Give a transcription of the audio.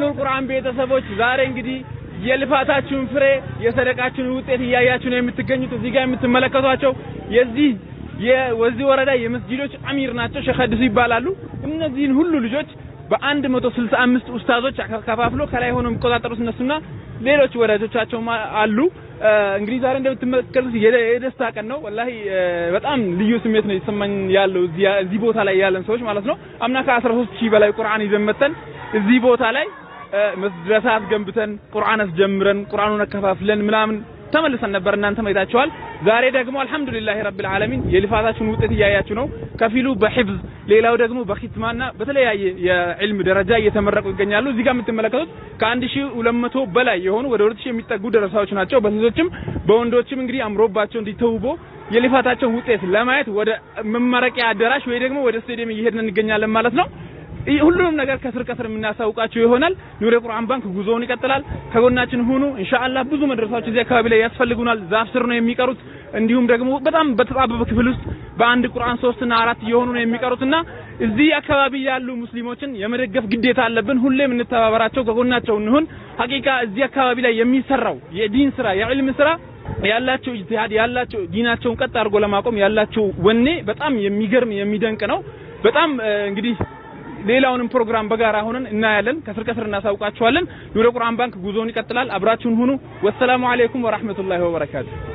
የኑር ቁርአን ቤተሰቦች ዛሬ እንግዲህ የልፋታችሁን ፍሬ የሰደቃችሁን ውጤት እያያችሁ ነው የምትገኙት። እዚህ ጋር የምትመለከቷቸው የወዚህ ወረዳ የመስጂዶች አሚር ናቸው። ሼህ ሐዲሱ ይባላሉ። እነዚህን ሁሉ ልጆች በ165 ኡስታዞች ከፋፍሎ ከላይ ሆነው የሚቆጣጠሩት እነሱና ሌሎች ወዳጆቻቸው አሉ። እንግዲህ ዛሬ እንደምትመለከቱት የደስታ ቀን ነው። ወላሂ በጣም ልዩ ስሜት ነው የተሰማኝ ያለው እዚህ ቦታ ላይ ያለን ሰዎች ማለት ነው። አምና ከ13000 በላይ ቁርአን ይዘን መተን እዚህ ቦታ ላይ መስድረሳ አስገንብተን ቁርአን አስጀምረን ቁርአኑን አከፋፍለን ምናምን ተመልሰን ነበር። እናንተም አይታችኋል። ዛሬ ደግሞ አልহামዱሊላህ ረብል ዓለሚን የልፋታችሁን ውጤት እያያችሁ ነው። ከፊሉ በሂፍዝ ሌላው ደግሞ በኺትማና በተለያየ የዕልም ደረጃ እየተመረቁ ይገኛሉ። እዚህ ጋር የምትመለከቱት ከ1200 በላይ የሆኑ ወደ 2000 የሚጠጉ ደረሳዎች ናቸው። በሴቶችም በወንዶችም እንግዲህ አምሮባቸው እንዲተውቦ የልፋታቸው ውጤት ለማየት ወደ መመረቂያ አዳራሽ ወይ ደግሞ ወደ ስቴዲየም እየሄድን እንገኛለን ማለት ነው። ሁሉንም ነገር ከስር የምናሳውቃችሁ ይሆናል። ኑር ቁርአን ባንክ ጉዞውን ይቀጥላል። ከጎናችን ሁኑ ኢንሻአላህ። ብዙ መድረሳዎች እዚህ አካባቢ ላይ ያስፈልጉናል። ዛፍ ስር ነው የሚቀሩት። እንዲሁም ደግሞ በጣም በተጣበበ ክፍል ውስጥ በአንድ ቁርአን 3 እና 4 እየሆኑ ነው የሚቀሩትና እዚህ አካባቢ ያሉ ሙስሊሞችን የመደገፍ ግዴታ አለብን። ሁሌም እንተባበራቸው፣ ከጎናቸው እንሁን። ሐቂቃ እዚህ አካባቢ ላይ የሚሰራው የዲን ስራ የዕልም ስራ ያላቸው ኢጅቲሃድ ያላቸው ዲናቸውን ቀጥ አድርጎ ለማቆም ያላቸው ወኔ በጣም የሚገርም የሚደንቅ ነው። በጣም እንግዲህ ሌላውንም ፕሮግራም በጋራ ሆነን እናያለን። ከስር እናሳውቃችኋለን። ኑር ቁርአን ባንክ ጉዞውን ይቀጥላል። አብራችሁን ሁኑ። ወሰላሙ አለይኩም ወራህመቱላሂ ወበረካቱ።